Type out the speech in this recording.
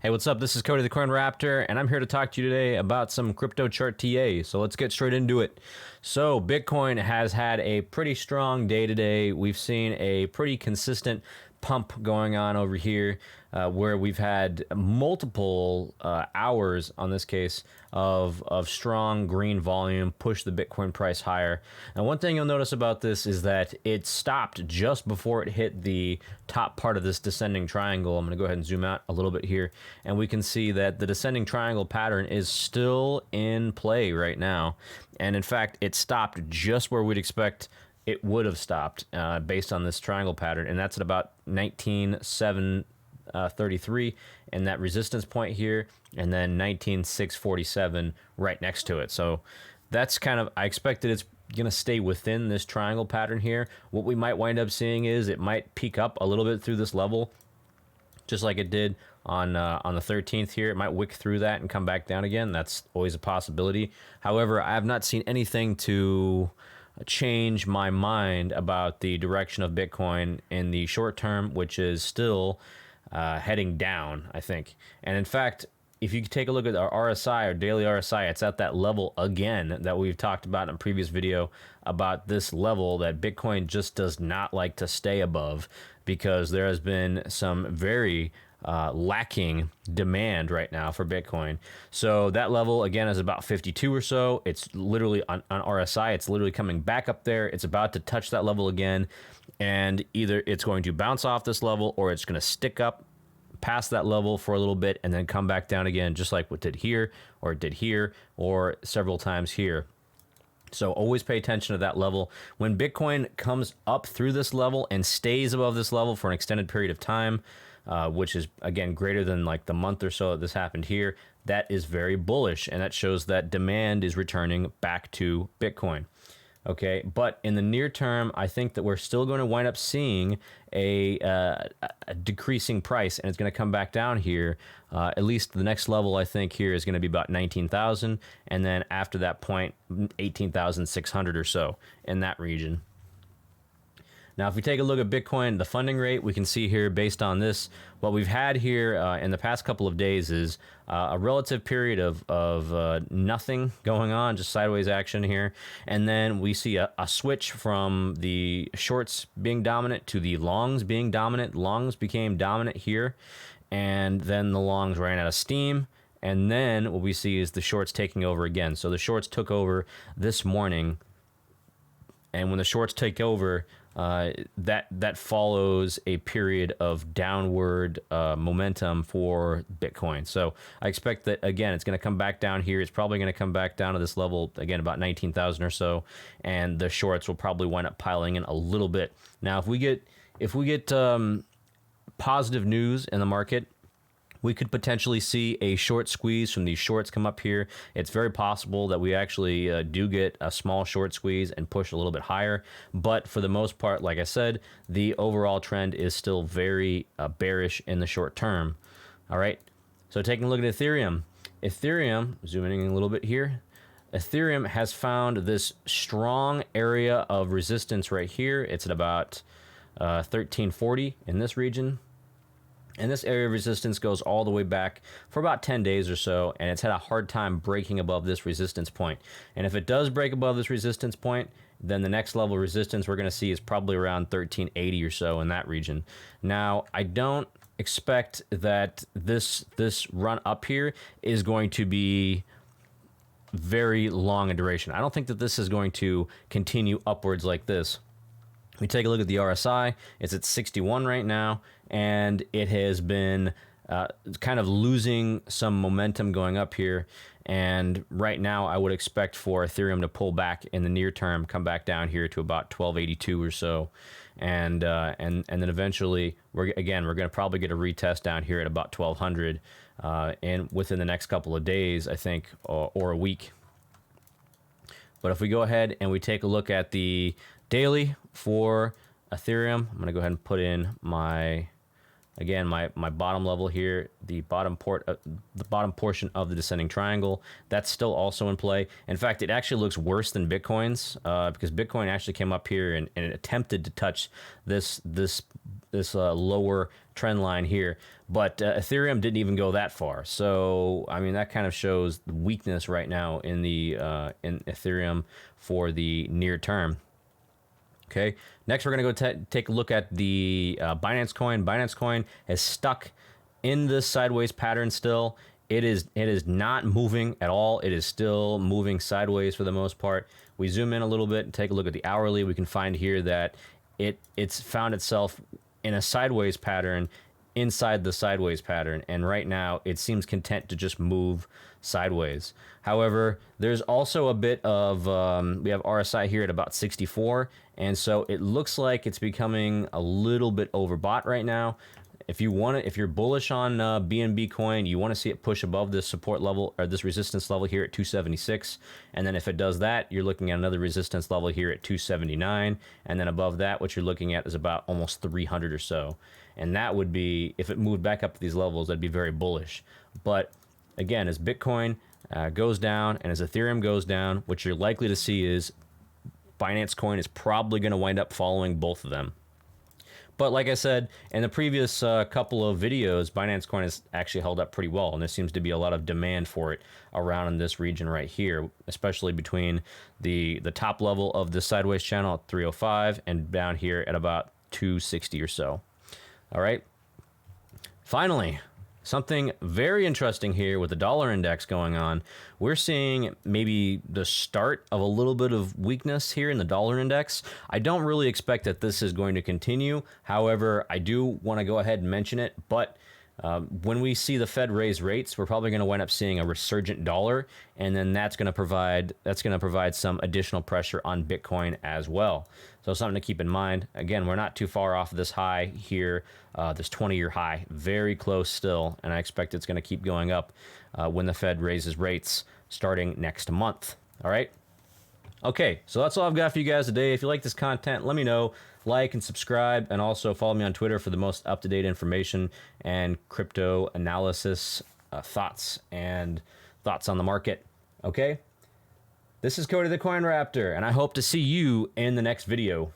Hey, what's up? This is Cody the Coin Raptor, and I'm here to talk to you today about some crypto chart TA. So let's get straight into it. So Bitcoin has had a pretty strong day today. We've seen a pretty consistent pump going on over here, where we've had multiple hours on this case of strong green volume push the Bitcoin price higher. And one thing you'll notice about this is that it stopped just before it hit the top part of this descending triangle. I'm going to go ahead and zoom out a little bit here, and we can see that the descending triangle pattern is still in play right now. And in fact, it stopped just where we'd expect it would have stopped based on this triangle pattern, and that's at about 19,733 and that resistance point here, and then 19,647 right next to it. So that's kind of, I expected it's going to stay within this triangle pattern here. What we might wind up seeing is it might peak up a little bit through this level, just like it did on the 13th here. It might wick through that and come back down again. That's always a possibility. However, I have not seen anything to change my mind about the direction of Bitcoin in the short term, which is still heading down, I think. And in fact, if you take a look at our RSI, our daily RSI, it's at that level again that we've talked about in a previous video, about this level that Bitcoin just does not like to stay above, because there has been some very lacking demand right now for Bitcoin. So that level again is about 52 or so. It's literally on RSI, it's literally coming back up there. It's about to touch that level again, and either it's going to bounce off this level or it's going to stick up past that level for a little bit and then come back down again, just like what did here, or it did here, or several times here. So always pay attention to that level. When Bitcoin comes up through this level and stays above this level for an extended period of time, which is, again, greater than like the month or so that this happened here, that is very bullish, and that shows that demand is returning back to Bitcoin. Okay, but in the near term, I think that we're still going to wind up seeing a decreasing price, and it's going to come back down here. At least the next level, I think, here is going to be about 19,000, and then after that point, 18,600 or so in that region. Now, if we take a look at Bitcoin, the funding rate, we can see here based on this, what we've had here in the past couple of days is a relative period of nothing going on, just sideways action here. And then we see a switch from the shorts being dominant to the longs being dominant. Longs became dominant here, and then the longs ran out of steam. And then what we see is the shorts taking over again. So the shorts took over this morning, and when the shorts take over, that follows a period of downward momentum for Bitcoin. So I expect that, again, it's going to come back down here. It's probably going to come back down to this level, again, about 19,000 or so, and the shorts will probably wind up piling in a little bit. Now, if we get positive news in the market, we could potentially see a short squeeze from these shorts come up here. It's very possible that we actually do get a small short squeeze and push a little bit higher. But for the most part, like I said, the overall trend is still very bearish in the short term. All right. So taking a look at Ethereum. Ethereum, zooming in a little bit here. Ethereum has found this strong area of resistance right here. It's at about 1340 in this region. And this area of resistance goes all the way back for about 10 days or so, and it's had a hard time breaking above this resistance point. And if it does break above this resistance point, then the next level of resistance we're going to see is probably around 1380 or so in that region. Now, I don't expect that this run up here is going to be very long in duration. I don't think that this is going to continue upwards like this. We take a look at the RSI. It's at 61 right now, and it has been kind of losing some momentum going up here. And right now, I would expect for Ethereum to pull back in the near term, come back down here to about 1282 or so, and then eventually, we're going to probably get a retest down here at about 1200, and within the next couple of days, I think, or a week. But if we go ahead and we take a look at the daily for Ethereum, I'm going to go ahead and put in my Again, my bottom level here, the bottom portion of the descending triangle, that's still also in play. In fact, it actually looks worse than Bitcoin's because Bitcoin actually came up here and it attempted to touch this lower trend line here, but Ethereum didn't even go that far. So I mean, that kind of shows the weakness right now in the in Ethereum for the near term. Okay, next we're going to go take a look at the Binance coin. Binance coin is stuck in this sideways pattern still. It is not moving at all. It is still moving sideways for the most part. We zoom in a little bit and take a look at the hourly. We can find here that it's found itself in a sideways pattern inside the sideways pattern, and right now it seems content to just move sideways. However, there's also a bit of we have RSI here at about 64, and so it looks like it's becoming a little bit overbought right now. If you're bullish on BNB coin, you want to see it push above this support level or this resistance level here at 276, and then if it does that, you're looking at another resistance level here at 279, and then above that, what you're looking at is about almost 300 or so, and that would be, if it moved back up to these levels, that'd be very bullish. But again, as Bitcoin goes down and as Ethereum goes down, what you're likely to see is Binance coin is probably going to wind up following both of them. But like I said, in the previous couple of videos, Binance coin has actually held up pretty well, and there seems to be a lot of demand for it around in this region right here, especially between the top level of the sideways channel at 305 and down here at about 260 or so. All right. Finally, something very interesting here with the dollar index going on. We're seeing maybe the start of a little bit of weakness here in the dollar index. I don't really expect that this is going to continue. However, I do want to go ahead and mention it, but when we see the Fed raise rates, we're probably going to wind up seeing a resurgent dollar, and then that's going to provide some additional pressure on Bitcoin as well. So something to keep in mind. Again, we're not too far off this high here, this 20-year high, very close still, and I expect it's going to keep going up when the Fed raises rates starting next month. All right. Okay, so that's all I've got for you guys today. If you like this content, let me know. Like and subscribe, and also follow me on Twitter for the most up-to-date information and crypto analysis thoughts on the market. Okay? This is Cody the Coin Raptor, and I hope to see you in the next video.